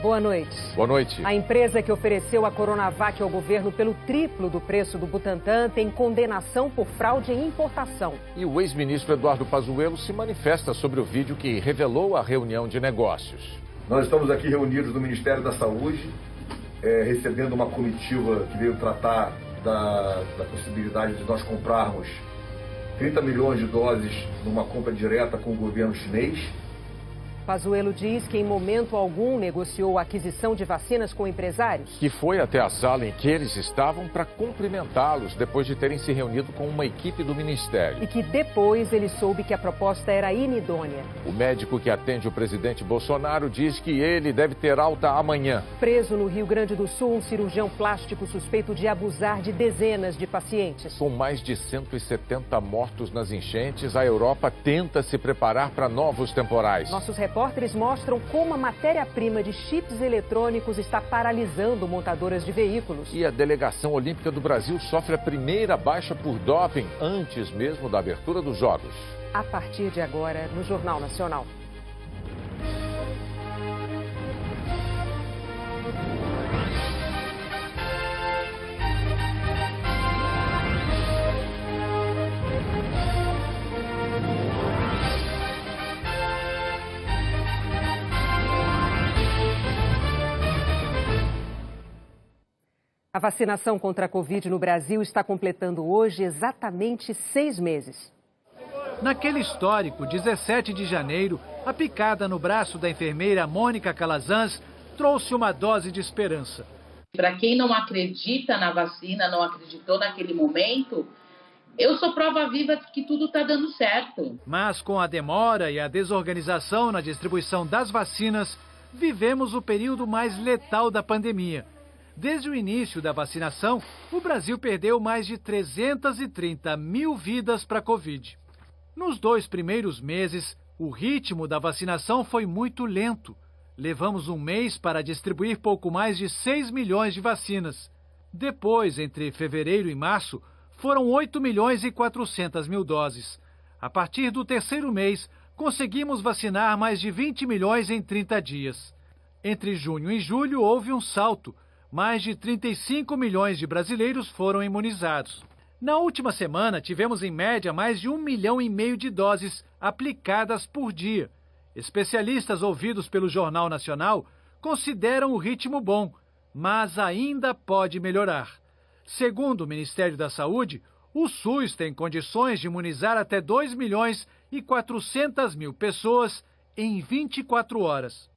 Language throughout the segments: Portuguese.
Boa noite. Boa noite. A empresa que ofereceu a Coronavac ao governo pelo triplo do preço do Butantan tem condenação por fraude em importação. E o ex-ministro Eduardo Pazuello se manifesta sobre o vídeo que revelou a reunião de negócios. Nós estamos aqui reunidos no Ministério da Saúde, recebendo uma comitiva que veio tratar da possibilidade de nós comprarmos 30 milhões de doses numa compra direta com o governo chinês. Pazuello diz que em momento algum negociou a aquisição de vacinas com empresários. Que foi até a sala em que eles estavam para cumprimentá-los depois de terem se reunido com uma equipe do Ministério. E que depois ele soube que a proposta era inidônea. O médico que atende o presidente Bolsonaro diz que ele deve ter alta amanhã. Preso no Rio Grande do Sul, um cirurgião plástico suspeito de abusar de dezenas de pacientes. Com mais de 170 mortos nas enchentes, a Europa tenta se preparar para novos temporais. Nossos repórteres mostram como a matéria-prima de chips eletrônicos está paralisando montadoras de veículos. E a delegação olímpica do Brasil sofre a primeira baixa por doping antes mesmo da abertura dos Jogos. A partir de agora, no Jornal Nacional. A vacinação contra a Covid no Brasil está completando hoje exatamente 6 meses. Naquele histórico 17 de janeiro, a picada no braço da enfermeira Mônica Calazans trouxe uma dose de esperança. Para quem não acredita na vacina, não acreditou naquele momento, eu sou prova viva de que tudo está dando certo. Mas com a demora e a desorganização na distribuição das vacinas, vivemos o período mais letal da pandemia. Desde o início da vacinação, o Brasil perdeu mais de 330 mil vidas para a Covid. Nos 2 primeiros meses, o ritmo da vacinação foi muito lento. Levamos um mês para distribuir pouco mais de 6 milhões de vacinas. Depois, entre fevereiro e março, foram 8 milhões e 400 mil doses. A partir do 3º mês, conseguimos vacinar mais de 20 milhões em 30 dias. Entre junho e julho, houve um salto. Mais de 35 milhões de brasileiros foram imunizados. Na última semana, tivemos em média mais de 1,5 milhão de doses aplicadas por dia. Especialistas ouvidos pelo Jornal Nacional consideram o ritmo bom, mas ainda pode melhorar. Segundo o Ministério da Saúde, o SUS tem condições de imunizar até 2 milhões e 400 mil pessoas em 24 horas.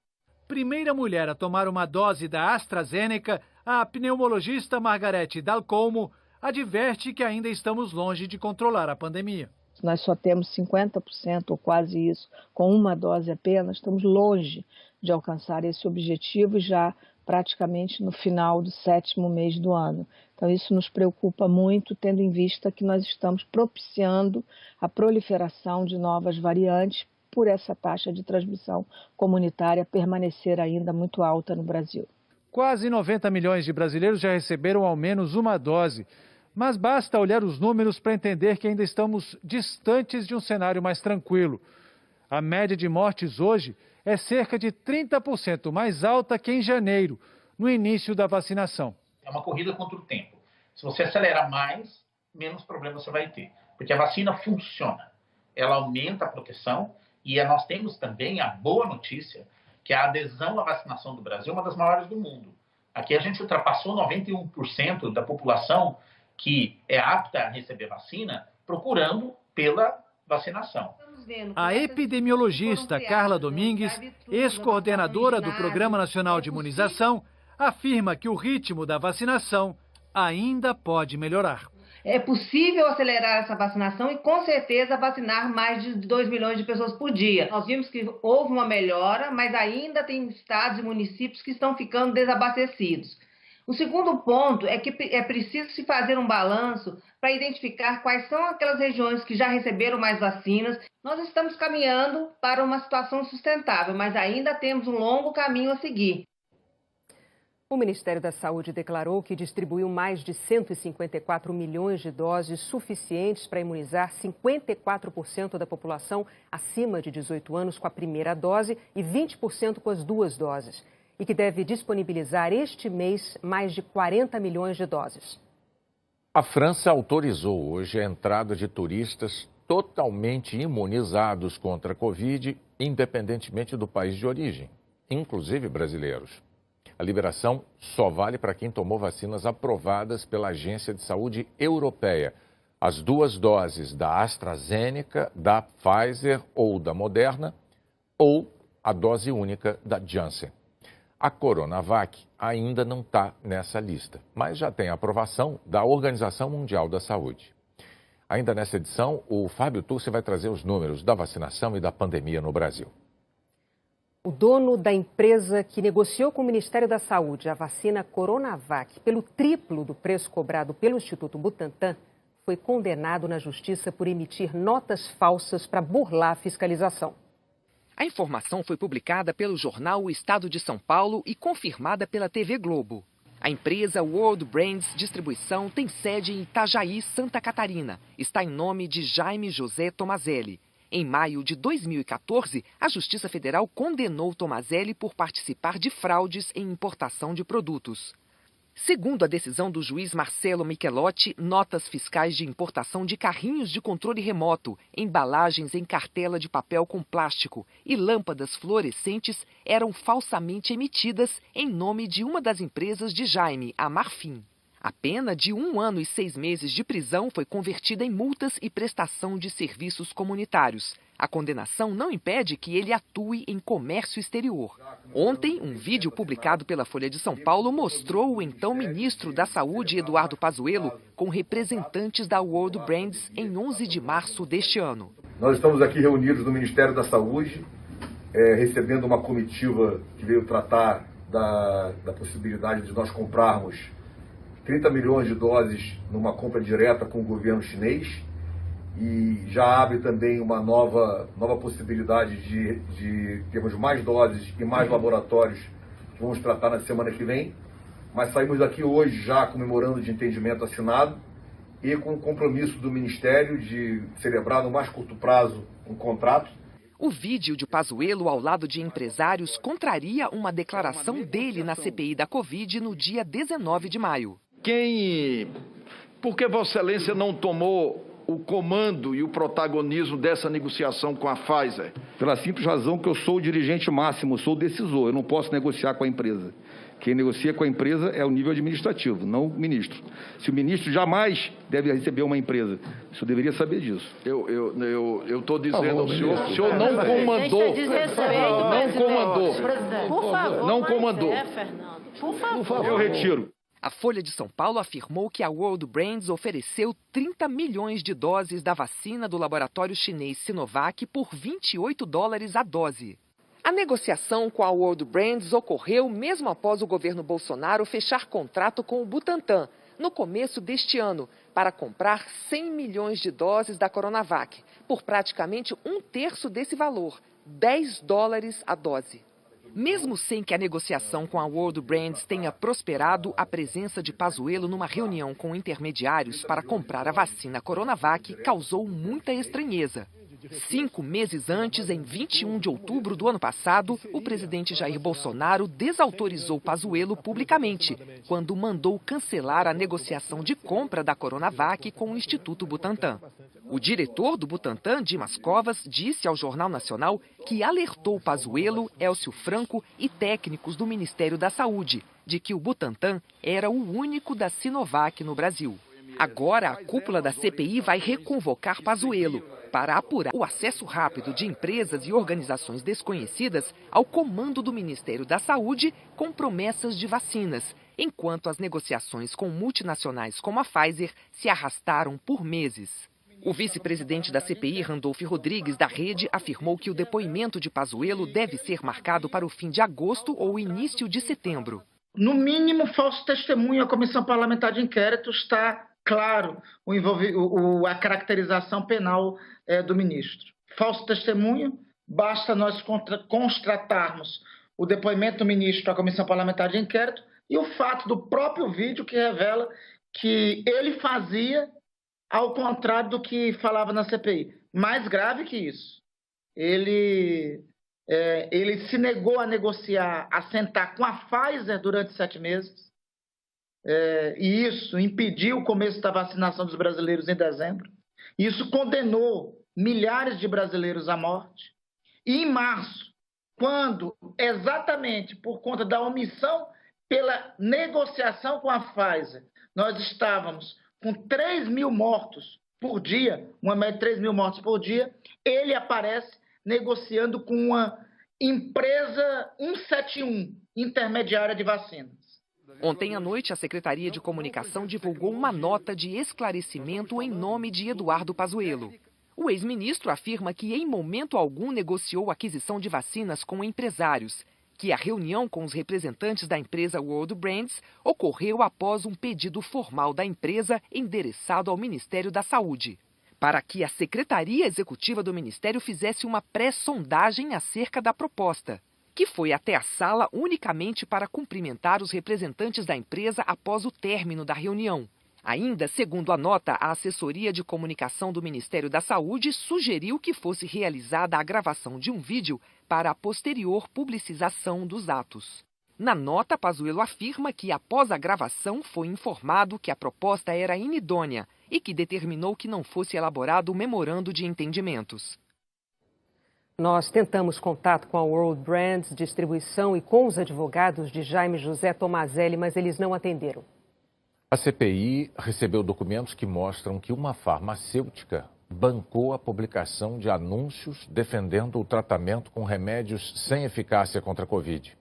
Primeira mulher a tomar uma dose da AstraZeneca, a pneumologista Margarete Dalcomo adverte que ainda estamos longe de controlar a pandemia. Nós só temos 50% ou quase isso, com uma dose apenas, estamos longe de alcançar esse objetivo já praticamente no final do 7º mês do ano. Então isso nos preocupa muito, tendo em vista que nós estamos propiciando a proliferação de novas variantes, por essa taxa de transmissão comunitária permanecer ainda muito alta no Brasil. Quase 90 milhões de brasileiros já receberam ao menos uma dose, mas basta olhar os números para entender que ainda estamos distantes de um cenário mais tranquilo. A média de mortes hoje é cerca de 30% mais alta que em janeiro, no início da vacinação. É uma corrida contra o tempo. Se você acelerar mais, menos problema você vai ter, porque a vacina funciona. Ela aumenta a proteção. E nós temos também a boa notícia que a adesão à vacinação do Brasil é uma das maiores do mundo. Aqui a gente ultrapassou 91% da população que é apta a receber vacina procurando pela vacinação. A epidemiologista Carla Domingues, ex-coordenadora do Programa Nacional de Imunização, afirma que o ritmo da vacinação ainda pode melhorar. É possível acelerar essa vacinação e, com certeza, vacinar mais de 2 milhões de pessoas por dia. Nós vimos que houve uma melhora, mas ainda tem estados e municípios que estão ficando desabastecidos. O segundo ponto é que é preciso se fazer um balanço para identificar quais são aquelas regiões que já receberam mais vacinas. Nós estamos caminhando para uma situação sustentável, mas ainda temos um longo caminho a seguir. O Ministério da Saúde declarou que distribuiu mais de 154 milhões de doses suficientes para imunizar 54% da população acima de 18 anos com a primeira dose e 20% com as 2 doses. e que deve disponibilizar este mês mais de 40 milhões de doses. A França autorizou hoje a entrada de turistas totalmente imunizados contra a Covid, independentemente do país de origem, inclusive brasileiros. A liberação só vale para quem tomou vacinas aprovadas pela Agência de Saúde Europeia. As 2 doses da AstraZeneca, da Pfizer ou da Moderna, ou a dose única da Janssen. A Coronavac ainda não está nessa lista, mas já tem aprovação da Organização Mundial da Saúde. Ainda nessa edição, o Fábio Turci vai trazer os números da vacinação e da pandemia no Brasil. O dono da empresa que negociou com o Ministério da Saúde a vacina Coronavac pelo triplo do preço cobrado pelo Instituto Butantan foi condenado na Justiça por emitir notas falsas para burlar a fiscalização. A informação foi publicada pelo jornal O Estado de São Paulo e confirmada pela TV Globo. A empresa World Brands Distribuição tem sede em Itajaí, Santa Catarina. Está em nome de Jaime José Tomazelli. Em maio de 2014, a Justiça Federal condenou Tomazelli por participar de fraudes em importação de produtos. Segundo a decisão do juiz Marcelo Michelotti, notas fiscais de importação de carrinhos de controle remoto, embalagens em cartela de papel com plástico e lâmpadas fluorescentes eram falsamente emitidas em nome de uma das empresas de Jaime, a Marfim. A pena de 1 ano e 6 meses de prisão foi convertida em multas e prestação de serviços comunitários. A condenação não impede que ele atue em comércio exterior. Ontem, um vídeo publicado pela Folha de São Paulo mostrou o então ministro da Saúde, Eduardo Pazuello, com representantes da World Brands em 11 de março deste ano. Nós estamos aqui reunidos no Ministério da Saúde, recebendo uma comitiva que veio tratar da possibilidade de nós comprarmos 30 milhões de doses numa compra direta com o governo chinês. E já abre também uma nova possibilidade de termos mais doses e mais laboratórios que vamos tratar na semana que vem. Mas saímos daqui hoje já comemorando de entendimento assinado e com o compromisso do Ministério de celebrar no mais curto prazo um contrato. O vídeo de Pazuello ao lado de empresários contraria uma declaração dele na CPI da Covid no dia 19 de maio. Por que Vossa Excelência não tomou o comando e o protagonismo dessa negociação com a Pfizer? Pela simples razão que eu sou o dirigente máximo, sou o decisor, eu não posso negociar com a empresa. Quem negocia com a empresa é o nível administrativo, não o ministro. Se o ministro jamais deve receber uma empresa, o senhor deveria saber disso. Eu estou dizendo ao senhor, o senhor não comandou. Não comandou. Por favor, não comandou. Fernando. Por favor. Eu retiro. A Folha de São Paulo afirmou que a World Brands ofereceu 30 milhões de doses da vacina do laboratório chinês Sinovac por $28 a dose. A negociação com a World Brands ocorreu mesmo após o governo Bolsonaro fechar contrato com o Butantan, no começo deste ano, para comprar 100 milhões de doses da Coronavac, por praticamente 1/3 desse valor, $10 a dose. Mesmo sem que a negociação com a World Brands tenha prosperado, a presença de Pazuello numa reunião com intermediários para comprar a vacina Coronavac causou muita estranheza. 5 meses antes, em 21 de outubro do ano passado, o presidente Jair Bolsonaro desautorizou Pazuello publicamente, quando mandou cancelar a negociação de compra da Coronavac com o Instituto Butantan. O diretor do Butantan, Dimas Covas, disse ao Jornal Nacional que alertou Pazuello, Elcio Franco e técnicos do Ministério da Saúde de que o Butantan era o único da Sinovac no Brasil. Agora, a cúpula da CPI vai reconvocar Pazuello para apurar o acesso rápido de empresas e organizações desconhecidas ao comando do Ministério da Saúde com promessas de vacinas, enquanto as negociações com multinacionais como a Pfizer se arrastaram por meses. O vice-presidente da CPI, Randolph Rodrigues, da Rede, afirmou que o depoimento de Pazuello deve ser marcado para o fim de agosto ou início de setembro. No mínimo, falso testemunho. A Comissão Parlamentar de Inquérito está claro a caracterização penal do ministro. Falso testemunho, basta nós constatarmos o depoimento do ministro à Comissão Parlamentar de Inquérito e o fato do próprio vídeo que revela que ele fazia ao contrário do que falava na CPI. Mais grave que isso, ele ele se negou a negociar, a sentar com a Pfizer durante 7 meses. E isso impediu o começo da vacinação dos brasileiros em dezembro. Isso condenou milhares de brasileiros à morte. E em março, quando, exatamente por conta da omissão pela negociação com a Pfizer, nós estávamos com 3 mil mortos por dia, uma média de 3 mil mortos por dia, ele aparece negociando com uma empresa 171, intermediária de vacinas. Ontem à noite, a Secretaria de Comunicação divulgou uma nota de esclarecimento em nome de Eduardo Pazuello. O ex-ministro afirma que em momento algum negociou a aquisição de vacinas com empresários, que a reunião com os representantes da empresa World Brands ocorreu após um pedido formal da empresa endereçado ao Ministério da Saúde, para que a Secretaria Executiva do Ministério fizesse uma pré-sondagem acerca da proposta, que foi até a sala unicamente para cumprimentar os representantes da empresa após o término da reunião. Ainda, segundo a nota, a assessoria de comunicação do Ministério da Saúde sugeriu que fosse realizada a gravação de um vídeo para a posterior publicização dos atos. Na nota, Pazuello afirma que após a gravação foi informado que a proposta era inidônea e que determinou que não fosse elaborado o memorando de entendimentos. Nós tentamos contato com a World Brands Distribuição e com os advogados de Jaime José Tomazelli, mas eles não atenderam. A CPI recebeu documentos que mostram que uma farmacêutica bancou a publicação de anúncios defendendo o tratamento com remédios sem eficácia contra a Covid.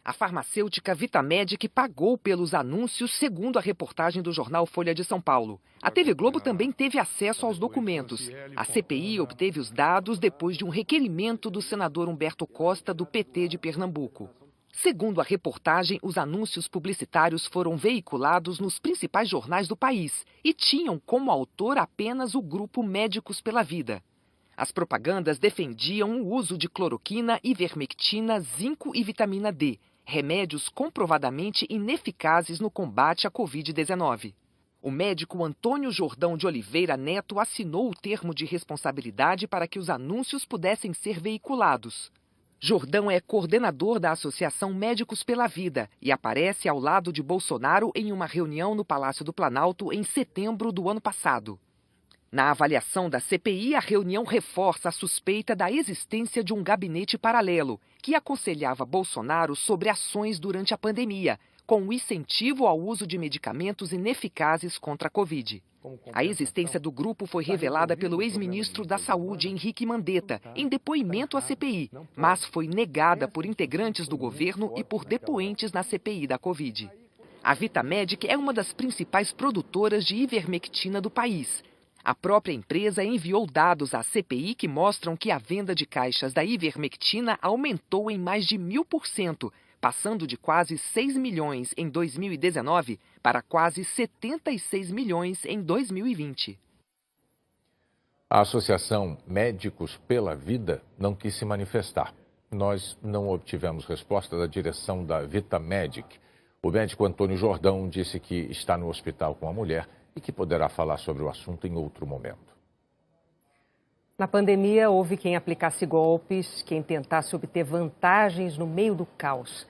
A farmacêutica Vitamedic pagou pelos anúncios, segundo a reportagem do jornal Folha de São Paulo. A TV Globo também teve acesso aos documentos. A CPI obteve os dados depois de um requerimento do senador Humberto Costa, do PT de Pernambuco. Segundo a reportagem, os anúncios publicitários foram veiculados nos principais jornais do país e tinham como autor apenas o grupo Médicos pela Vida. As propagandas defendiam o uso de cloroquina, ivermectina, zinco e vitamina D, remédios comprovadamente ineficazes no combate à Covid-19. O médico Antônio Jordão de Oliveira Neto assinou o termo de responsabilidade para que os anúncios pudessem ser veiculados. Jordão é coordenador da Associação Médicos pela Vida e aparece ao lado de Bolsonaro em uma reunião no Palácio do Planalto em setembro do ano passado. Na avaliação da CPI, a reunião reforça a suspeita da existência de um gabinete paralelo que aconselhava Bolsonaro sobre ações durante a pandemia, com o incentivo ao uso de medicamentos ineficazes contra a Covid. A existência do grupo foi revelada pelo ex-ministro da Saúde, Henrique Mandetta, em depoimento à CPI, mas foi negada por integrantes do governo e por depoentes na CPI da Covid. A Vitamedic é uma das principais produtoras de ivermectina do país. A própria empresa enviou dados à CPI que mostram que a venda de caixas da ivermectina aumentou em mais de 1000%, passando de quase 6 milhões em 2019 para quase 76 milhões em 2020. A Associação Médicos pela Vida não quis se manifestar. Nós não obtivemos resposta da direção da Vitamedic. O médico Antônio Jordão disse que está no hospital com a mulher e que poderá falar sobre o assunto em outro momento. Na pandemia, houve quem aplicasse golpes, quem tentasse obter vantagens no meio do caos.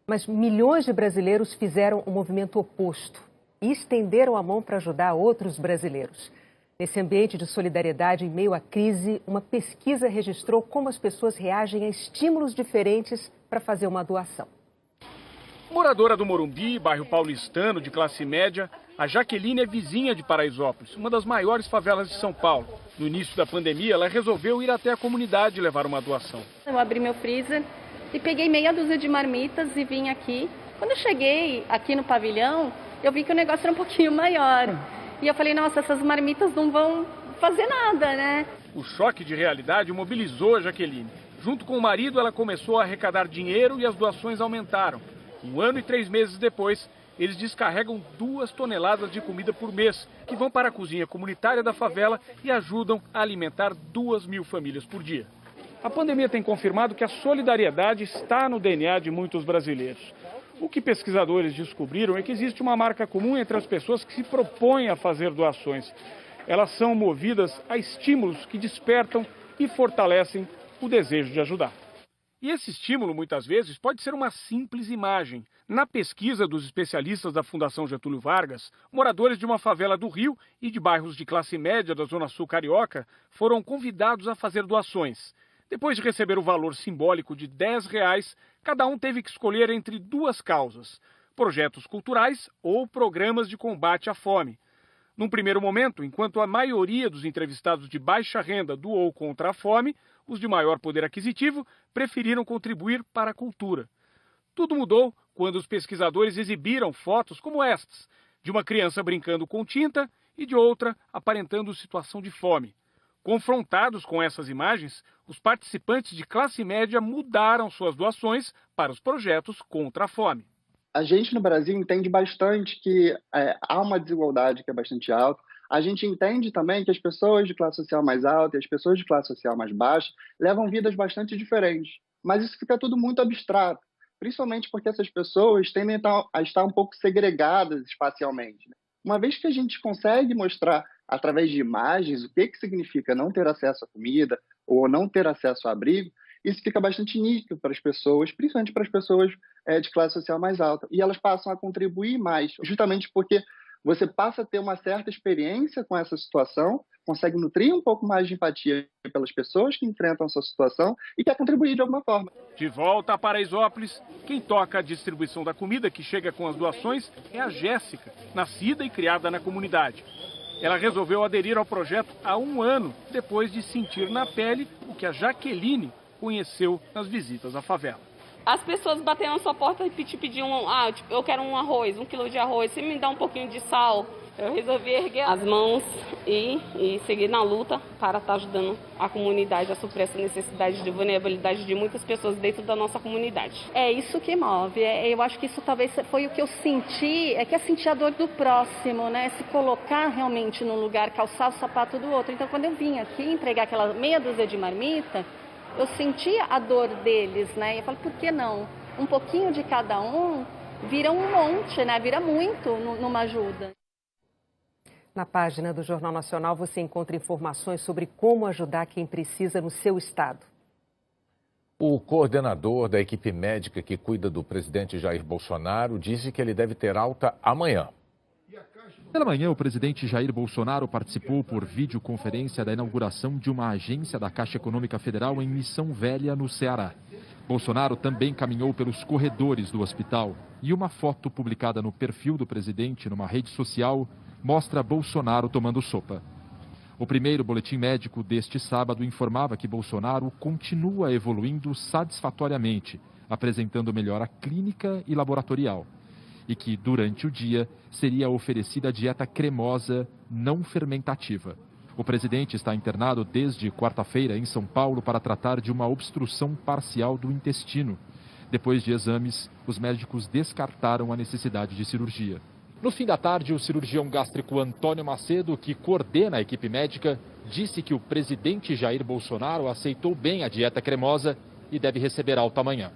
Mas milhões de brasileiros fizeram o movimento oposto e estenderam a mão para ajudar outros brasileiros. Nesse ambiente de solidariedade em meio à crise, uma pesquisa registrou como as pessoas reagem a estímulos diferentes para fazer uma doação. Moradora do Morumbi, bairro paulistano de classe média, a Jaqueline é vizinha de Paraisópolis, uma das maiores favelas de São Paulo. No início da pandemia, ela resolveu ir até a comunidade levar uma doação. Eu abri meu freezer e peguei meia dúzia de marmitas e vim aqui. Quando eu cheguei aqui no pavilhão, eu vi que o negócio era um pouquinho maior. E eu falei, nossa, essas marmitas não vão fazer nada, né? O choque de realidade mobilizou a Jaqueline. Junto com o marido, ela começou a arrecadar dinheiro e as doações aumentaram. 1 ano e 3 meses depois, eles descarregam 2 toneladas de comida por mês, que vão para a cozinha comunitária da favela e ajudam a alimentar 2.000 famílias por dia. A pandemia tem confirmado que a solidariedade está no DNA de muitos brasileiros. O que pesquisadores descobriram é que existe uma marca comum entre as pessoas que se propõem a fazer doações. Elas são movidas a estímulos que despertam e fortalecem o desejo de ajudar. E esse estímulo, muitas vezes, pode ser uma simples imagem. Na pesquisa dos especialistas da Fundação Getúlio Vargas, moradores de uma favela do Rio e de bairros de classe média da Zona Sul carioca foram convidados a fazer doações. Depois de receber o valor simbólico de R$10, cada um teve que escolher entre duas causas: projetos culturais ou programas de combate à fome. Num primeiro momento, enquanto a maioria dos entrevistados de baixa renda doou contra a fome, os de maior poder aquisitivo preferiram contribuir para a cultura. Tudo mudou quando os pesquisadores exibiram fotos como estas, de uma criança brincando com tinta e de outra aparentando situação de fome. Confrontados com essas imagens, os participantes de classe média mudaram suas doações para os projetos contra a fome. A gente no Brasil entende bastante que há uma desigualdade que é bastante alta. A gente entende também que as pessoas de classe social mais alta e as pessoas de classe social mais baixa levam vidas bastante diferentes. Mas isso fica tudo muito abstrato, principalmente porque essas pessoas tendem a estar um pouco segregadas espacialmente. Uma vez que a gente consegue mostrar, através de imagens, o que significa não ter acesso à comida ou não ter acesso ao abrigo, isso fica bastante nítido para as pessoas, principalmente para as pessoas de classe social mais alta. E elas passam a contribuir mais, justamente porque você passa a ter uma certa experiência com essa situação, consegue nutrir um pouco mais de empatia pelas pessoas que enfrentam essa situação e quer contribuir de alguma forma. De volta a Paraisópolis, quem toca a distribuição da comida que chega com as doações é a Jéssica, nascida e criada na comunidade. Ela resolveu aderir ao projeto há 1 ano, depois de sentir na pele o que a Jaqueline conheceu nas visitas à favela. As pessoas bateram na sua porta e te pediam, eu quero um arroz, 1 quilo de arroz, você me dá um pouquinho de sal. Eu resolvi erguer as mãos e seguir na luta para estar ajudando a comunidade a suprir essa necessidade de vulnerabilidade de muitas pessoas dentro da nossa comunidade. É isso que move, eu acho que isso talvez foi o que eu senti, que é sentir a dor do próximo, né? Se colocar realmente no lugar, calçar o sapato do outro. Então quando eu vim aqui entregar aquela meia dúzia de marmita, eu sentia a dor deles, né? E eu falo, por que não? Um pouquinho de cada um vira um monte, né? Vira muito numa ajuda. Na página do Jornal Nacional você encontra informações sobre como ajudar quem precisa no seu estado. O coordenador da equipe médica que cuida do presidente Jair Bolsonaro disse que ele deve ter alta amanhã. Pela manhã, o presidente Jair Bolsonaro participou por videoconferência da inauguração de uma agência da Caixa Econômica Federal em Missão Velha, no Ceará. Bolsonaro também caminhou pelos corredores do hospital e uma foto publicada no perfil do presidente numa rede social mostra Bolsonaro tomando sopa. O primeiro boletim médico deste sábado informava que Bolsonaro continua evoluindo satisfatoriamente, apresentando melhora clínica e laboratorial. E que, durante o dia, seria oferecida dieta cremosa não fermentativa. O presidente está internado desde quarta-feira em São Paulo para tratar de uma obstrução parcial do intestino. Depois de exames, os médicos descartaram a necessidade de cirurgia. No fim da tarde, o cirurgião gástrico Antônio Macedo, que coordena a equipe médica, disse que o presidente Jair Bolsonaro aceitou bem a dieta cremosa e deve receber alta amanhã.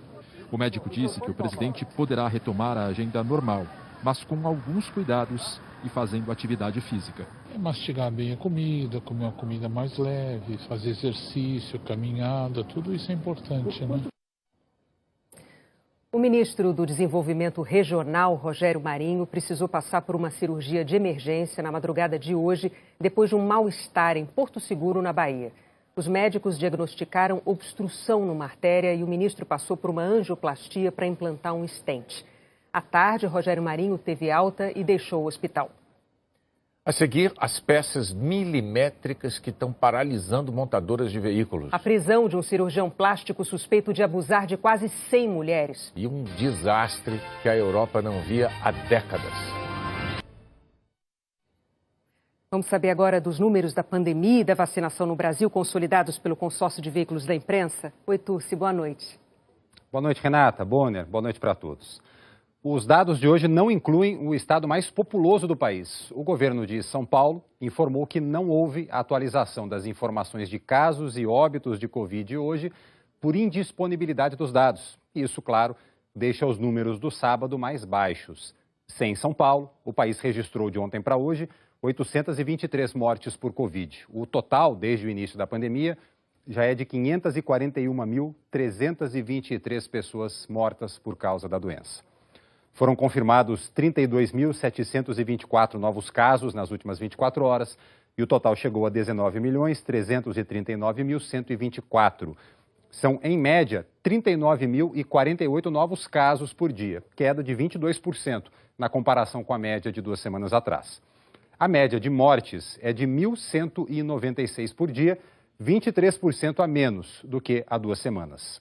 O médico disse que o presidente poderá retomar a agenda normal, mas com alguns cuidados e fazendo atividade física. Mastigar bem a comida, comer uma comida mais leve, fazer exercício, caminhada, tudo isso é importante, né? O ministro do Desenvolvimento Regional, Rogério Marinho, precisou passar por uma cirurgia de emergência na madrugada de hoje, depois de um mal-estar em Porto Seguro, na Bahia. Os médicos diagnosticaram obstrução numa artéria e o ministro passou por uma angioplastia para implantar um stent. À tarde, Rogério Marinho teve alta e deixou o hospital. A seguir, as peças milimétricas que estão paralisando montadoras de veículos. A prisão de um cirurgião plástico suspeito de abusar de quase 100 mulheres. E um desastre que a Europa não via há décadas. Vamos saber agora dos números da pandemia e da vacinação no Brasil, consolidados pelo consórcio de veículos da imprensa. Oi, Turci, boa noite. Boa noite, Renata, Bonner, boa noite para todos. Os dados de hoje não incluem o estado mais populoso do país. O governo de São Paulo informou que não houve atualização das informações de casos e óbitos de Covid hoje por indisponibilidade dos dados. Isso, claro, deixa os números do sábado mais baixos. Sem São Paulo, o país registrou de ontem para hoje 823 mortes por Covid. O total, desde o início da pandemia, já é de 541.323 pessoas mortas por causa da doença. Foram confirmados 32.724 novos casos nas últimas 24 horas e o total chegou a 19.339.124. São, em média, 39.048 novos casos por dia, queda de 22% na comparação com a média de 2 semanas atrás. A média de mortes é de 1.196 por dia, 23% a menos do que há 2 semanas.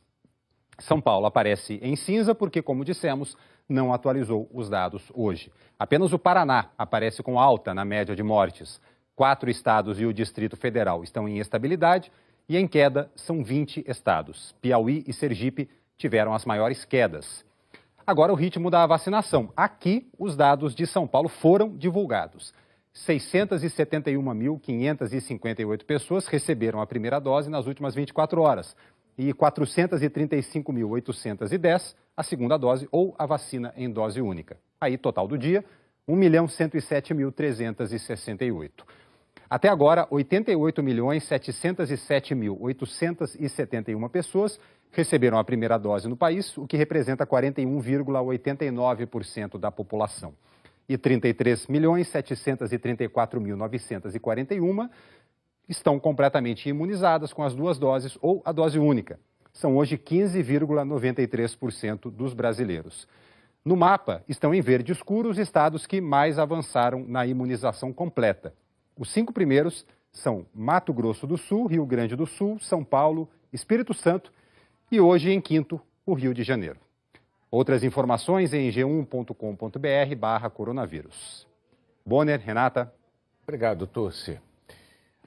São Paulo aparece em cinza porque, como dissemos, não atualizou os dados hoje. Apenas o Paraná aparece com alta na média de mortes. 4 estados e o Distrito Federal estão em estabilidade e em queda são 20 estados. Piauí e Sergipe tiveram as maiores quedas. Agora o ritmo da vacinação. Aqui, os dados de São Paulo foram divulgados. 671.558 pessoas receberam a primeira dose nas últimas 24 horas e 435.810 a segunda dose ou a vacina em dose única. Aí, total do dia, 1.107.368. Até agora, 88.707.871 pessoas receberam a primeira dose no país, o que representa 41,89% da população. E 33.734.941 estão completamente imunizadas com as 2 doses ou a dose única. São hoje 15,93% dos brasileiros. No mapa estão em verde escuro os estados que mais avançaram na imunização completa. Os 5 primeiros são Mato Grosso do Sul, Rio Grande do Sul, São Paulo, Espírito Santo e hoje, em quinto, o Rio de Janeiro. Outras informações em g1.com.br/coronavírus. Bonner, Renata. Obrigado, Torci.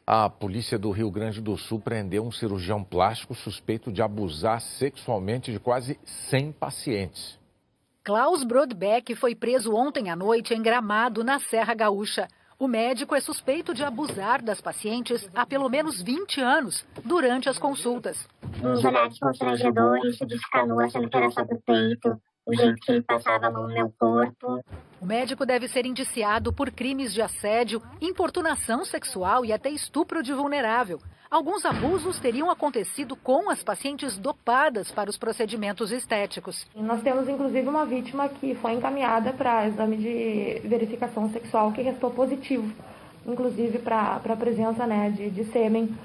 A polícia do Rio Grande do Sul prendeu um cirurgião plástico suspeito de abusar sexualmente de quase 100 pacientes. Klaus Brodbeck foi preso ontem à noite em Gramado, na Serra Gaúcha. O médico é suspeito de abusar das pacientes há pelo menos 20 anos, durante as consultas. Uns olhares constrangedores, de ficar nua, achando que era só do peito, o jeito que ele passava a mão no meu corpo. O médico deve ser indiciado por crimes de assédio, importunação sexual e até estupro de vulnerável. Alguns abusos teriam acontecido com as pacientes dopadas para os procedimentos estéticos. Nós temos, inclusive, uma vítima que foi encaminhada para exame de verificação sexual que restou positivo, inclusive para a presença de sêmen.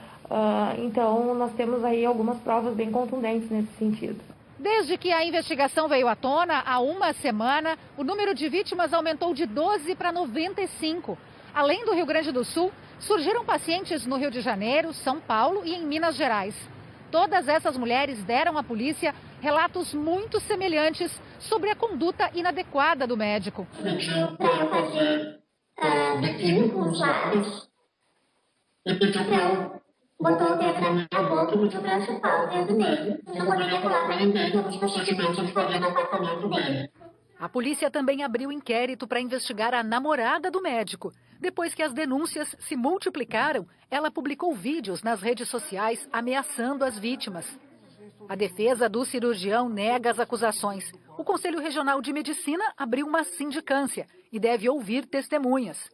Então, nós temos aí algumas provas bem contundentes nesse sentido. Desde que a investigação veio à tona, há uma semana, o número de vítimas aumentou de 12 para 95. Além do Rio Grande do Sul, surgiram pacientes no Rio de Janeiro, São Paulo e em Minas Gerais. Todas essas mulheres deram à polícia relatos muito semelhantes sobre a conduta inadequada do médico. Pediu para eu fazer biquíni com os lábios e pediu para eu botar o dedo na minha boca e pediu para eu chupar o dedo dele. Eu não poderia falar para ninguém os procedimentos de fazer no apartamento dele. A polícia também abriu inquérito para investigar a namorada do médico. Depois que as denúncias se multiplicaram, ela publicou vídeos nas redes sociais ameaçando as vítimas. A defesa do cirurgião nega as acusações. O Conselho Regional de Medicina abriu uma sindicância e deve ouvir testemunhas.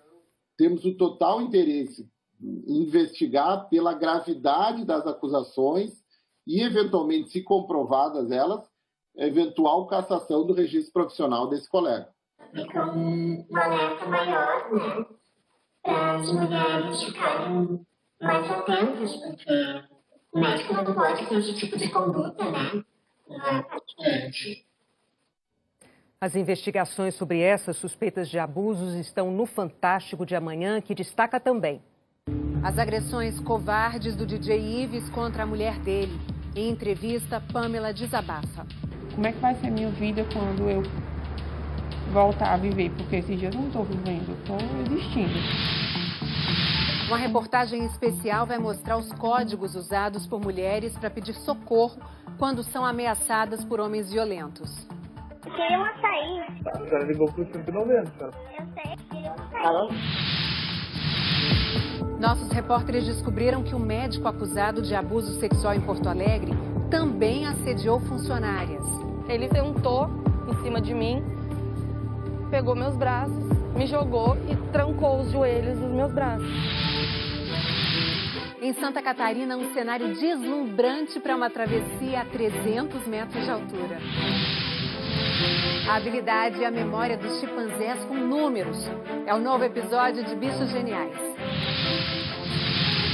Temos o total interesse em investigar pela gravidade das acusações e, eventualmente, se comprovadas elas, eventual cassação do registro profissional desse colega. Fica um alerta maior, né, para as mulheres ficarem mais atentas, porque o médico não pode ter esse tipo de conduta, né, na paciente. As investigações sobre essas suspeitas de abusos estão no Fantástico de amanhã, que destaca também as agressões covardes do DJ Ives contra a mulher dele. Em entrevista, Pamela desabafa. Como é que vai ser minha vida quando eu voltar a viver? Porque esses dias eu não estou vivendo, eu estou existindo. Uma reportagem especial vai mostrar os códigos usados por mulheres para pedir socorro quando são ameaçadas por homens violentos. Eu queria um açaí. A senhora ligou pro 190, cara. Eu sei, queria um açaí. Nossos repórteres descobriram que o médico acusado de abuso sexual em Porto Alegre também assediou funcionárias. Ele sentou em cima de mim, pegou meus braços, me jogou e trancou os joelhos nos meus braços. Em Santa Catarina, um cenário deslumbrante para uma travessia a 300 metros de altura. A habilidade e a memória dos chimpanzés com números. É o novo episódio de Bichos Geniais.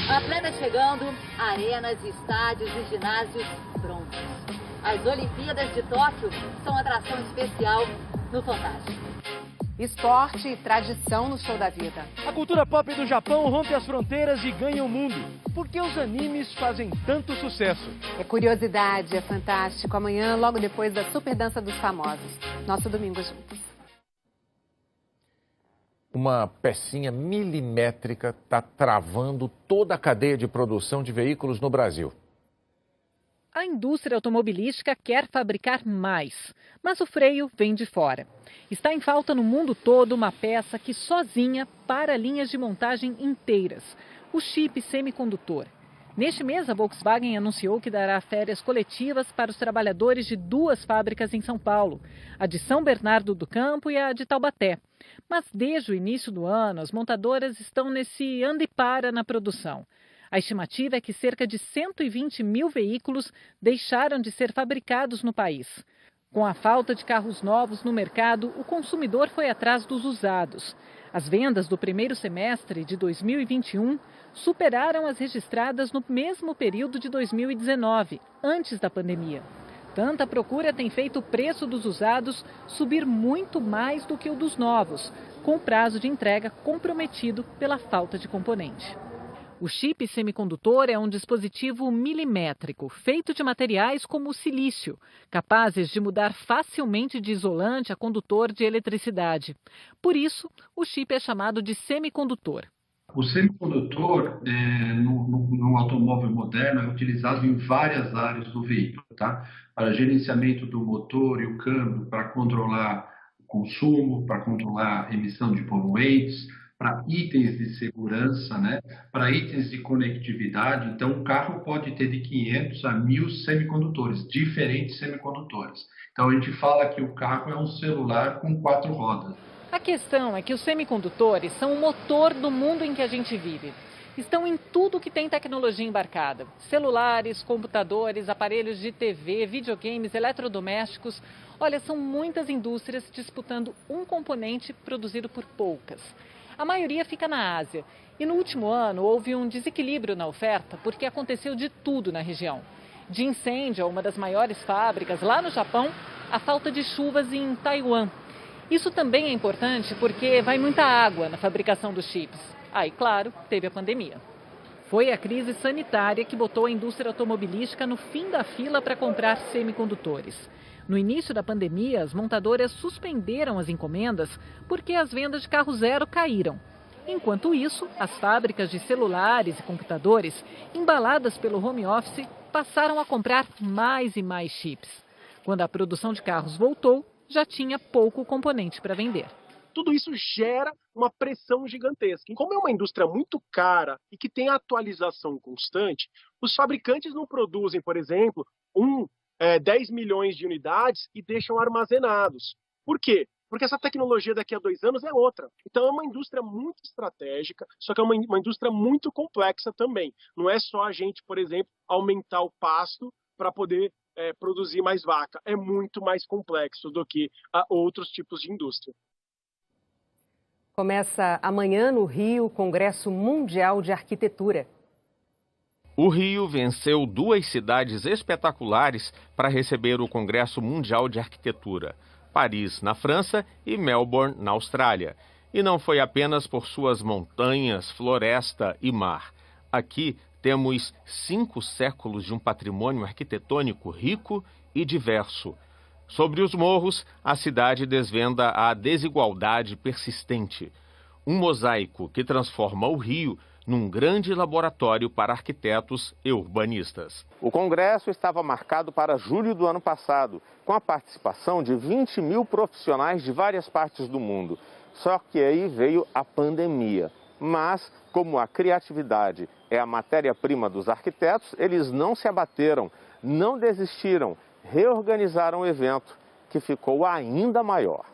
Atletas chegando, arenas, estádios e ginásios prontos. As Olimpíadas de Tóquio são atração especial no Fantástico. Esporte e tradição no Show da Vida. A cultura pop do Japão rompe as fronteiras e ganha o mundo. Por que os animes fazem tanto sucesso? É curiosidade, é fantástico. Amanhã, logo depois da Super Dança dos Famosos. Nosso domingo juntos. Uma pecinha milimétrica está travando toda a cadeia de produção de veículos no Brasil. A indústria automobilística quer fabricar mais, mas o freio vem de fora. Está em falta no mundo todo uma peça que sozinha para linhas de montagem inteiras, o chip semicondutor. Neste mês, a Volkswagen anunciou que dará férias coletivas para os trabalhadores de 2 fábricas em São Paulo, a de São Bernardo do Campo e a de Taubaté. Mas desde o início do ano, as montadoras estão nesse anda e para na produção. A estimativa é que cerca de 120 mil veículos deixaram de ser fabricados no país. Com a falta de carros novos no mercado, o consumidor foi atrás dos usados. As vendas do primeiro semestre de 2021 superaram as registradas no mesmo período de 2019, antes da pandemia. Tanta procura tem feito o preço dos usados subir muito mais do que o dos novos, com o prazo de entrega comprometido pela falta de componente. O chip semicondutor é um dispositivo milimétrico, feito de materiais como o silício, capazes de mudar facilmente de isolante a condutor de eletricidade. Por isso, o chip é chamado de semicondutor. O semicondutor no automóvel moderno é utilizado em várias áreas do veículo, tá? Para gerenciamento do motor e o câmbio, para controlar o consumo, para controlar a emissão de poluentes, para itens de segurança, né? Para itens de conectividade. Então, um carro pode ter de 500 a 1.000 semicondutores, diferentes semicondutores. Então, a gente fala que o carro é um celular com 4 rodas. A questão é que os semicondutores são o motor do mundo em que a gente vive. Estão em tudo que tem tecnologia embarcada. Celulares, computadores, aparelhos de TV, videogames, eletrodomésticos. Olha, são muitas indústrias disputando um componente produzido por poucas. A maioria fica na Ásia. E no último ano houve um desequilíbrio na oferta porque aconteceu de tudo na região. De incêndio a uma das maiores fábricas lá no Japão, a falta de chuvas em Taiwan. Isso também é importante porque vai muita água na fabricação dos chips. Aí, claro, teve a pandemia. Foi a crise sanitária que botou a indústria automobilística no fim da fila para comprar semicondutores. No início da pandemia, as montadoras suspenderam as encomendas porque as vendas de carro zero caíram. Enquanto isso, as fábricas de celulares e computadores, embaladas pelo home office, passaram a comprar mais e mais chips. Quando a produção de carros voltou, já tinha pouco componente para vender. Tudo isso gera uma pressão gigantesca. E como é uma indústria muito cara e que tem atualização constante, os fabricantes não produzem, por exemplo, 10 milhões de unidades e deixam armazenados. Por quê? Porque essa tecnologia daqui a 2 anos é outra. Então é uma indústria muito estratégica, só que é uma indústria muito complexa também. Não é só a gente, por exemplo, aumentar o pasto para poder produzir mais vaca. É muito mais complexo do que outros tipos de indústria. Começa amanhã no Rio o Congresso Mundial de Arquitetura. O Rio venceu 2 cidades espetaculares para receber o Congresso Mundial de Arquitetura: Paris, na França, e Melbourne, na Austrália. E não foi apenas por suas montanhas, floresta e mar. Aqui temos 5 séculos de um patrimônio arquitetônico rico e diverso. Sobre os morros, a cidade desvenda a desigualdade persistente. Um mosaico que transforma o Rio num grande laboratório para arquitetos e urbanistas. O congresso estava marcado para julho do ano passado, com a participação de 20 mil profissionais de várias partes do mundo. Só que aí veio a pandemia. Mas, como a criatividade é a matéria-prima dos arquitetos, eles não se abateram, não desistiram, reorganizaram o evento, que ficou ainda maior.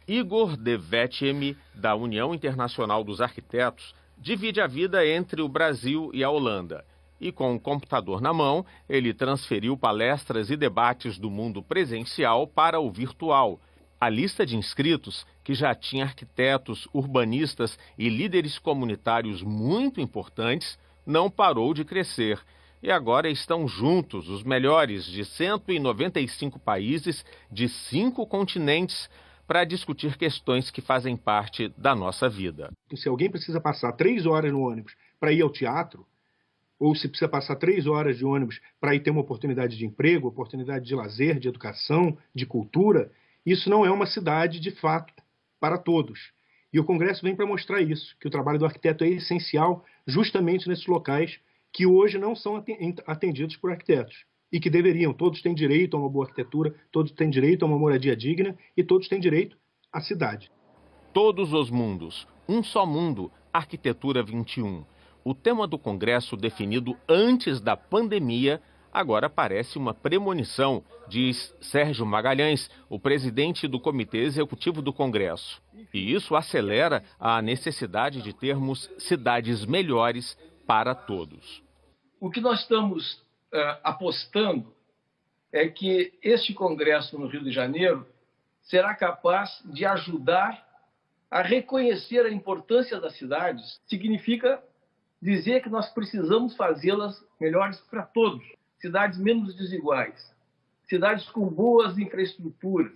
Igor Devetchemy, da União Internacional dos Arquitetos, divide a vida entre o Brasil e a Holanda. E com o computador na mão, ele transferiu palestras e debates do mundo presencial para o virtual. A lista de inscritos, que já tinha arquitetos, urbanistas e líderes comunitários muito importantes, não parou de crescer. E agora estão juntos os melhores de 195 países de 5 continentes para discutir questões que fazem parte da nossa vida. Se alguém precisa passar 3 horas no ônibus para ir ao teatro, ou se precisa passar 3 horas de ônibus para ir ter uma oportunidade de emprego, oportunidade de lazer, de educação, de cultura, isso não é uma cidade de fato para todos. E o Congresso vem para mostrar isso, que o trabalho do arquiteto é essencial justamente nesses locais que hoje não são atendidos por arquitetos e que deveriam. Todos têm direito a uma boa arquitetura, todos têm direito a uma moradia digna e todos têm direito à cidade. Todos os mundos, um só mundo, Arquitetura 21. O tema do Congresso, definido antes da pandemia, agora parece uma premonição, diz Sérgio Magalhães, o presidente do Comitê Executivo do Congresso. E isso acelera a necessidade de termos cidades melhores para todos. O que nós estamos apostando é que este Congresso no Rio de Janeiro será capaz de ajudar a reconhecer a importância das cidades. Significa dizer que nós precisamos fazê-las melhores para todos. Cidades menos desiguais, cidades com boas infraestruturas,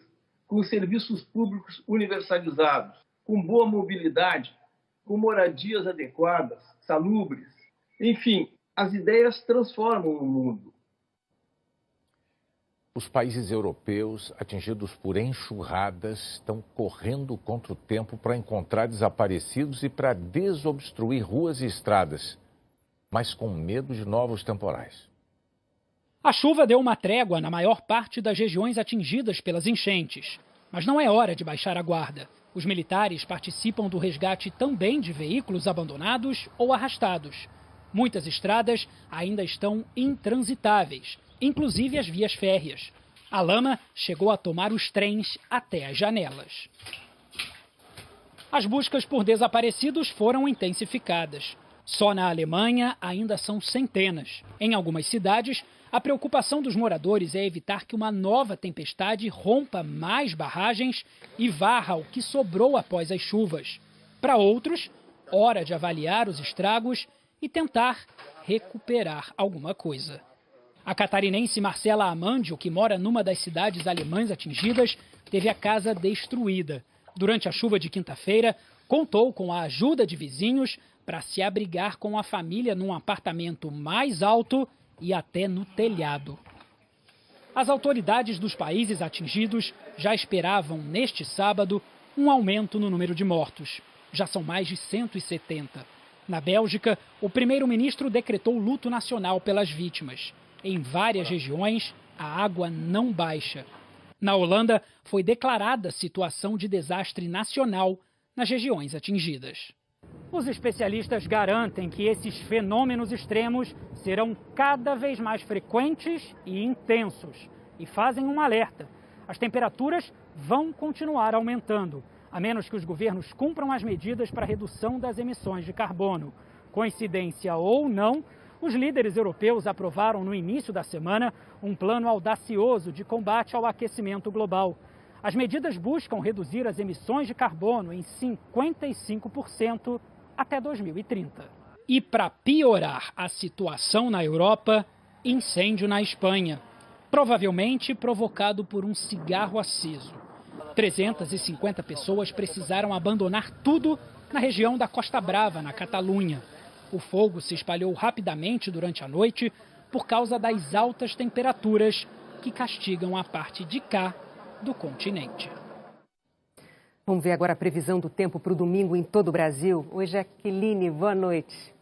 com serviços públicos universalizados, com boa mobilidade, com moradias adequadas, salubres. Enfim, as ideias transformam o mundo. Os países europeus, atingidos por enxurradas, estão correndo contra o tempo para encontrar desaparecidos e para desobstruir ruas e estradas, mas com medo de novos temporais. A chuva deu uma trégua na maior parte das regiões atingidas pelas enchentes. Mas não é hora de baixar a guarda. Os militares participam do resgate também de veículos abandonados ou arrastados. Muitas estradas ainda estão intransitáveis, inclusive as vias férreas. A lama chegou a tomar os trens até as janelas. As buscas por desaparecidos foram intensificadas. Só na Alemanha ainda são centenas. Em algumas cidades, a preocupação dos moradores é evitar que uma nova tempestade rompa mais barragens e varra o que sobrou após as chuvas. Para outros, hora de avaliar os estragos e tentar recuperar alguma coisa. A catarinense Marcela Amandio, que mora numa das cidades alemãs atingidas, teve a casa destruída. Durante a chuva de quinta-feira, contou com a ajuda de vizinhos para se abrigar com a família num apartamento mais alto e até no telhado. As autoridades dos países atingidos já esperavam, neste sábado, um aumento no número de mortos. Já são mais de 170. Na Bélgica, o primeiro-ministro decretou luto nacional pelas vítimas. Em várias regiões, a água não baixa. Na Holanda, foi declarada situação de desastre nacional nas regiões atingidas. Os especialistas garantem que esses fenômenos extremos serão cada vez mais frequentes e intensos e fazem um alerta. As temperaturas vão continuar aumentando, a menos que os governos cumpram as medidas para a redução das emissões de carbono. Coincidência ou não, os líderes europeus aprovaram no início da semana um plano audacioso de combate ao aquecimento global. As medidas buscam reduzir as emissões de carbono em 55% até 2030. E para piorar a situação na Europa, incêndio na Espanha, provavelmente provocado por um cigarro aceso. 350 pessoas precisaram abandonar tudo na região da Costa Brava, na Catalunha. O fogo se espalhou rapidamente durante a noite por causa das altas temperaturas que castigam a parte de cá do continente. Vamos ver agora a previsão do tempo para o domingo em todo o Brasil. Oi, Jaqueline, boa noite.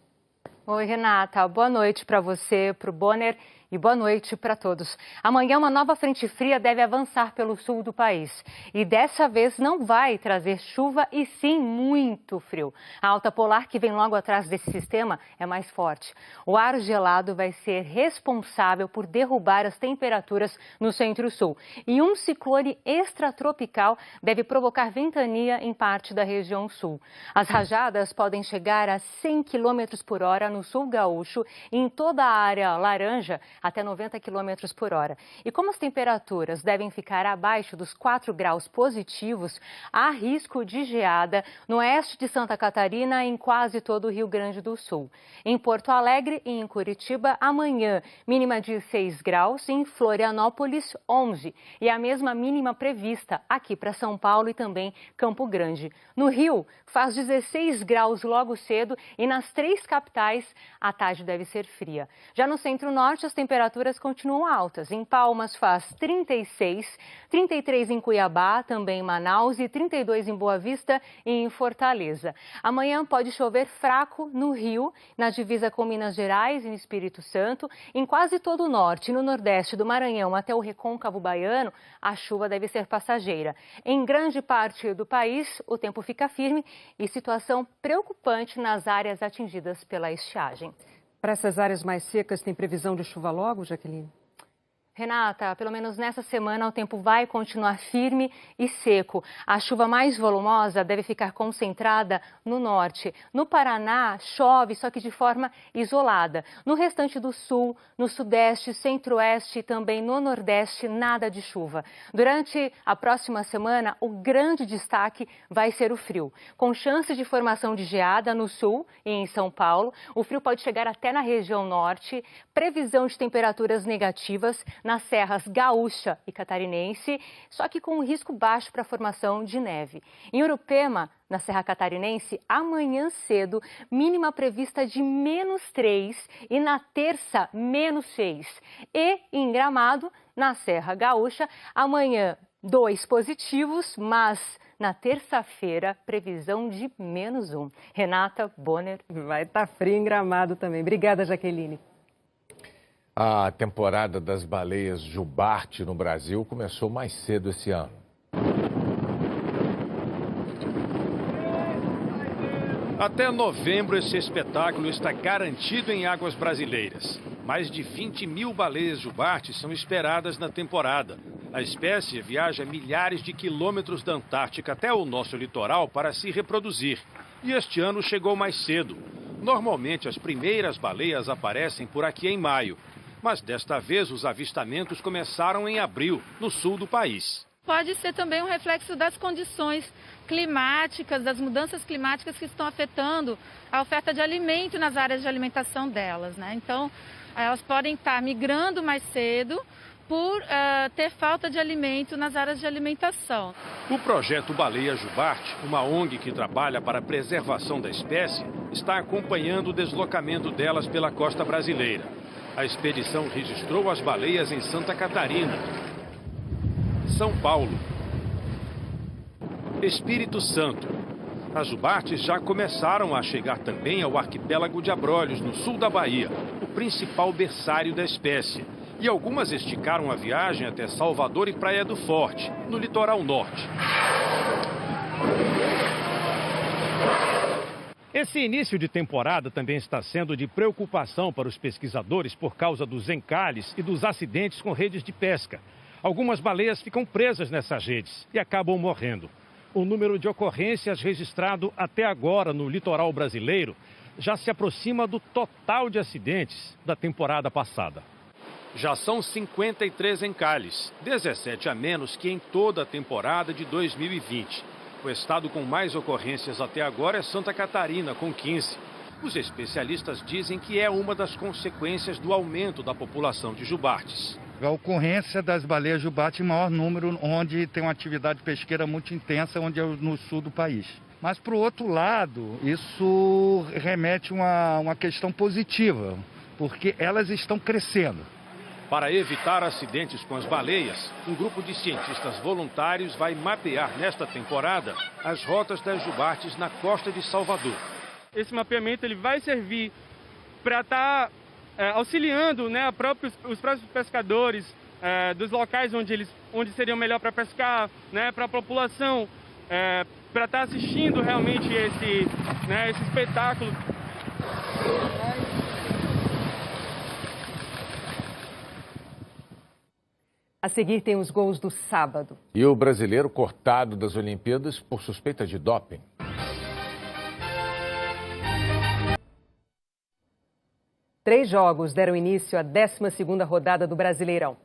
Oi, Renata, boa noite para você, para o Bonner e boa noite para todos. Amanhã uma nova frente fria deve avançar pelo sul do país. E dessa vez não vai trazer chuva e sim muito frio. A alta polar que vem logo atrás desse sistema é mais forte. O ar gelado vai ser responsável por derrubar as temperaturas no centro-sul. E um ciclone extratropical deve provocar ventania em parte da região sul. As rajadas podem chegar a 100 km por hora no sul gaúcho e em toda a área laranja até 90 km por hora. E como as temperaturas devem ficar abaixo dos 4 graus positivos, há risco de geada no oeste de Santa Catarina e em quase todo o Rio Grande do Sul. Em Porto Alegre e em Curitiba, amanhã, mínima de 6 graus, em Florianópolis, 11. E a mesma mínima prevista aqui para São Paulo e também Campo Grande. No Rio, faz 16 graus logo cedo e nas 3 capitais, a tarde deve ser fria. Já no centro-norte, as temperaturas continuam altas. Em Palmas faz 36, 33 em Cuiabá, também em Manaus e 32 em Boa Vista e em Fortaleza. Amanhã pode chover fraco no Rio, na divisa com Minas Gerais e no Espírito Santo. Em quase todo o norte e no nordeste do Maranhão até o Recôncavo Baiano, a chuva deve ser passageira. Em grande parte do país, o tempo fica firme e situação preocupante nas áreas atingidas pela estiagem. Para essas áreas mais secas, tem previsão de chuva logo, Jaqueline? Renata, pelo menos nessa semana o tempo vai continuar firme e seco. A chuva mais volumosa deve ficar concentrada no norte. No Paraná, chove, só que de forma isolada. No restante do sul, no sudeste, centro-oeste e também no nordeste, nada de chuva. Durante a próxima semana, o grande destaque vai ser o frio. Com chance de formação de geada no sul e em São Paulo, o frio pode chegar até na região norte. Previsão de temperaturas negativas nas serras gaúcha e catarinense, só que com um risco baixo para a formação de neve. Em Urupema, na Serra Catarinense, amanhã cedo, mínima prevista de -3 e na terça, -6. E em Gramado, na Serra Gaúcha, amanhã 2 positivos, mas na terça-feira, previsão de -1. Renata, Bonner. Vai estar frio em Gramado também. Obrigada, Jaqueline. A temporada das baleias jubarte no Brasil começou mais cedo esse ano. Até novembro, esse espetáculo está garantido em águas brasileiras. Mais de 20 mil baleias jubartes são esperadas na temporada. A espécie viaja milhares de quilômetros da Antártica até o nosso litoral para se reproduzir. E este ano chegou mais cedo. Normalmente, as primeiras baleias aparecem por aqui em maio. Mas desta vez os avistamentos começaram em abril, no sul do país. Pode ser também um reflexo das condições climáticas, das mudanças climáticas que estão afetando a oferta de alimento nas áreas de alimentação delas, né? Então, elas podem estar migrando mais cedo por ter falta de alimento nas áreas de alimentação. O projeto Baleia Jubarte, uma ONG que trabalha para a preservação da espécie, está acompanhando o deslocamento delas pela costa brasileira. A expedição registrou as baleias em Santa Catarina, São Paulo, Espírito Santo. As jubartes já começaram a chegar também ao arquipélago de Abrolhos, no sul da Bahia, o principal berçário da espécie. E algumas esticaram a viagem até Salvador e Praia do Forte, no litoral norte. Esse início de temporada também está sendo de preocupação para os pesquisadores por causa dos encalhes e dos acidentes com redes de pesca. Algumas baleias ficam presas nessas redes e acabam morrendo. O número de ocorrências registrado até agora no litoral brasileiro já se aproxima do total de acidentes da temporada passada. Já são 53 encalhes, 17 a menos que em toda a temporada de 2020. O estado com mais ocorrências até agora é Santa Catarina, com 15. Os especialistas dizem que é uma das consequências do aumento da população de jubartes. A ocorrência das baleias jubarte em maior número, onde tem uma atividade pesqueira muito intensa, onde é no sul do país. Mas, por outro lado, isso remete a uma questão positiva, porque elas estão crescendo. Para evitar acidentes com as baleias, um grupo de cientistas voluntários vai mapear nesta temporada as rotas das jubartes na costa de Salvador. Esse mapeamento ele vai servir para estar auxiliando, né, os próprios pescadores dos locais onde seriam melhor para pescar, né, para a população, para estar assistindo realmente esse espetáculo. A seguir tem os gols do sábado. E o brasileiro cortado das Olimpíadas por suspeita de doping. Três jogos deram início à 12ª rodada do Brasileirão.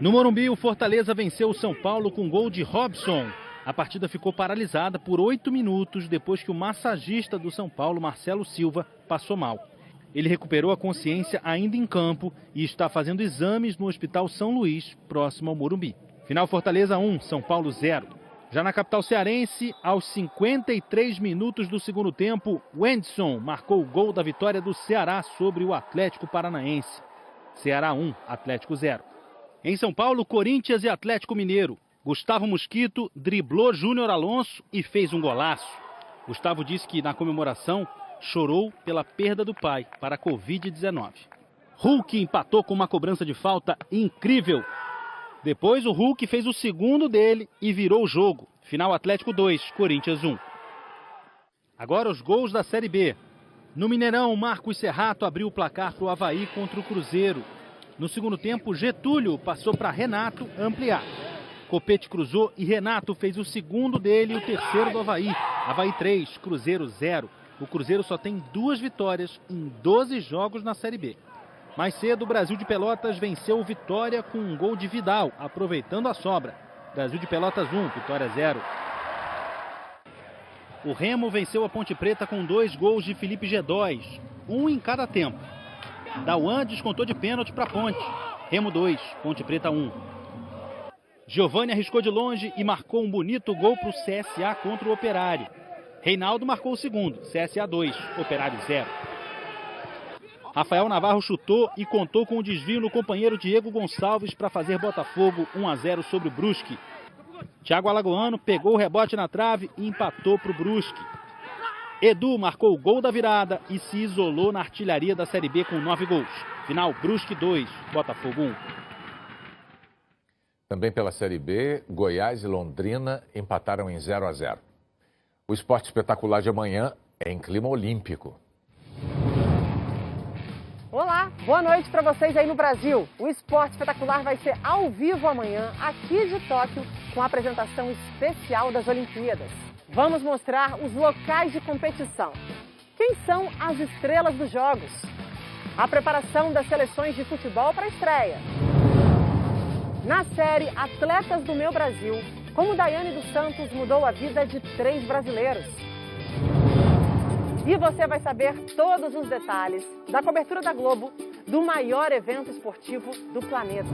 No Morumbi, o Fortaleza venceu o São Paulo com gol de Robson. A partida ficou paralisada por 8 minutos depois que o massagista do São Paulo, Marcelo Silva, passou mal. Ele recuperou a consciência ainda em campo e está fazendo exames no Hospital São Luís, próximo ao Morumbi. Final Fortaleza 1, São Paulo 0. Já na capital cearense, aos 53 minutos do segundo tempo, Wendson marcou o gol da vitória do Ceará sobre o Atlético Paranaense. Ceará 1, Atlético 0. Em São Paulo, Corinthians e Atlético Mineiro. Gustavo Mosquito driblou Júnior Alonso e fez um golaço. Gustavo disse que na comemoração chorou pela perda do pai para a Covid-19. Hulk empatou com uma cobrança de falta incrível. Depois o Hulk fez o segundo dele e virou o jogo. Final Atlético 2, Corinthians 1. Agora os gols da Série B. No Mineirão, Marcos Serrato abriu o placar para o Avaí contra o Cruzeiro. No segundo tempo, Getúlio passou para Renato ampliar. Copete cruzou e Renato fez o segundo dele e o terceiro do Avaí. Avaí 3, Cruzeiro 0. O Cruzeiro só tem 2 vitórias em 12 jogos na Série B. Mais cedo, o Brasil de Pelotas venceu o Vitória com um gol de Vidal, aproveitando a sobra. Brasil de Pelotas 1, Vitória 0. O Remo venceu a Ponte Preta com 2 gols de Felipe G2, um em cada tempo. Dauan descontou de pênalti para a Ponte. Remo 2, Ponte Preta 1. Giovani arriscou de longe e marcou um bonito gol para o CSA contra o Operário. Reinaldo marcou o segundo, CSA 2, Operário 0. Rafael Navarro chutou e contou com o desvio no companheiro Diego Gonçalves para fazer Botafogo 1-0 sobre o Brusque. Thiago Alagoano pegou o rebote na trave e empatou para o Brusque. Edu marcou o gol da virada e se isolou na artilharia da Série B com 9 gols. Final Brusque 2, Botafogo 1. Também pela Série B, Goiás e Londrina empataram em 0-0. O esporte espetacular de amanhã é em clima olímpico. Olá, boa noite para vocês aí no Brasil. O esporte espetacular vai ser ao vivo amanhã, aqui de Tóquio, com a apresentação especial das Olimpíadas. Vamos mostrar os locais de competição. Quem são as estrelas dos Jogos? A preparação das seleções de futebol para a estreia. Na série Atletas do Meu Brasil, como Daiane dos Santos mudou a vida de 3 brasileiros. E você vai saber todos os detalhes da cobertura da Globo do maior evento esportivo do planeta.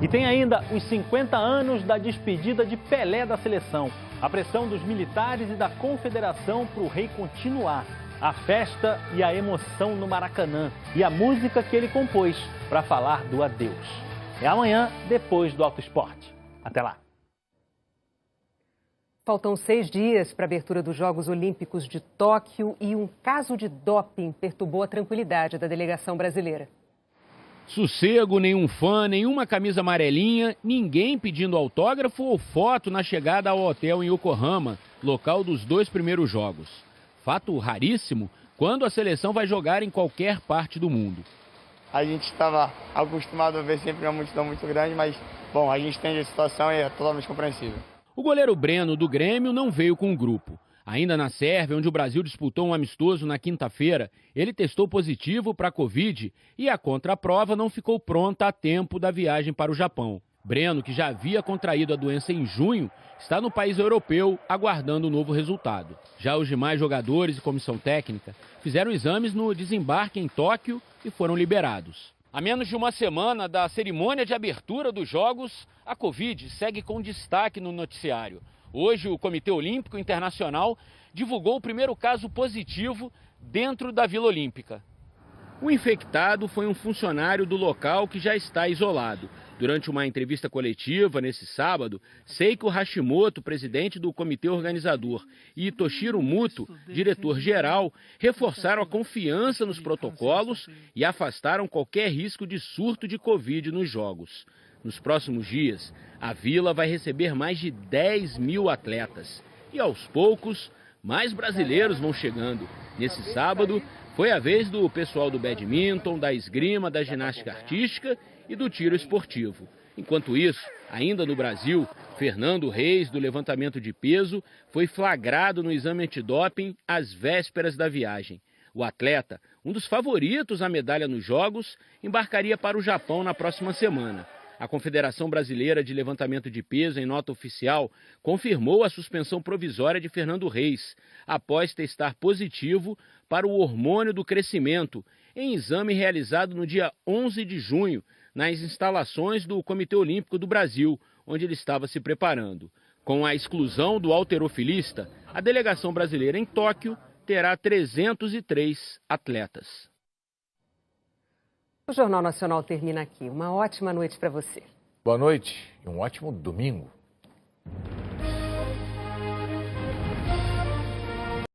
E tem ainda os 50 anos da despedida de Pelé da seleção. A pressão dos militares e da confederação para o rei continuar. A festa e a emoção no Maracanã. E a música que ele compôs para falar do adeus. É amanhã, depois do Auto Esporte. Até lá. Faltam 6 dias para a abertura dos Jogos Olímpicos de Tóquio e um caso de doping perturbou a tranquilidade da delegação brasileira. Sossego, nenhum fã, nenhuma camisa amarelinha, ninguém pedindo autógrafo ou foto na chegada ao hotel em Yokohama, local dos 2 primeiros jogos. Fato raríssimo quando a seleção vai jogar em qualquer parte do mundo. A gente estava acostumado a ver sempre uma multidão muito grande, mas, bom, a gente entende a situação e é totalmente compreensível. O goleiro Breno, do Grêmio, não veio com o grupo. Ainda na Sérvia, onde o Brasil disputou um amistoso na quinta-feira, ele testou positivo para a Covid e a contraprova não ficou pronta a tempo da viagem para o Japão. Breno, que já havia contraído a doença em junho, está no país europeu aguardando o novo resultado. Já os demais jogadores e comissão técnica fizeram exames no desembarque em Tóquio e foram liberados. A menos de uma semana da cerimônia de abertura dos Jogos, a Covid segue com destaque no noticiário. Hoje, o Comitê Olímpico Internacional divulgou o primeiro caso positivo dentro da Vila Olímpica. O infectado foi um funcionário do local que já está isolado. Durante uma entrevista coletiva nesse sábado, Seiko Hashimoto, presidente do comitê organizador, e Toshiro Muto, diretor-geral, reforçaram a confiança nos protocolos e afastaram qualquer risco de surto de Covid nos Jogos. Nos próximos dias, a Vila vai receber mais de 10 mil atletas. E aos poucos, mais brasileiros vão chegando. Nesse sábado, foi a vez do pessoal do badminton, da esgrima, da ginástica artística e do tiro esportivo. Enquanto isso, ainda no Brasil, Fernando Reis, do levantamento de peso, foi flagrado no exame antidoping às vésperas da viagem. O atleta, um dos favoritos à medalha nos Jogos, embarcaria para o Japão na próxima semana. A Confederação Brasileira de Levantamento de Peso, em nota oficial, confirmou a suspensão provisória de Fernando Reis, após testar positivo para o hormônio do crescimento, em exame realizado no dia 11 de junho, nas instalações do Comitê Olímpico do Brasil, onde ele estava se preparando. Com a exclusão do halterofilista, a delegação brasileira em Tóquio terá 303 atletas. O Jornal Nacional termina aqui. Uma ótima noite para você. Boa noite e um ótimo domingo.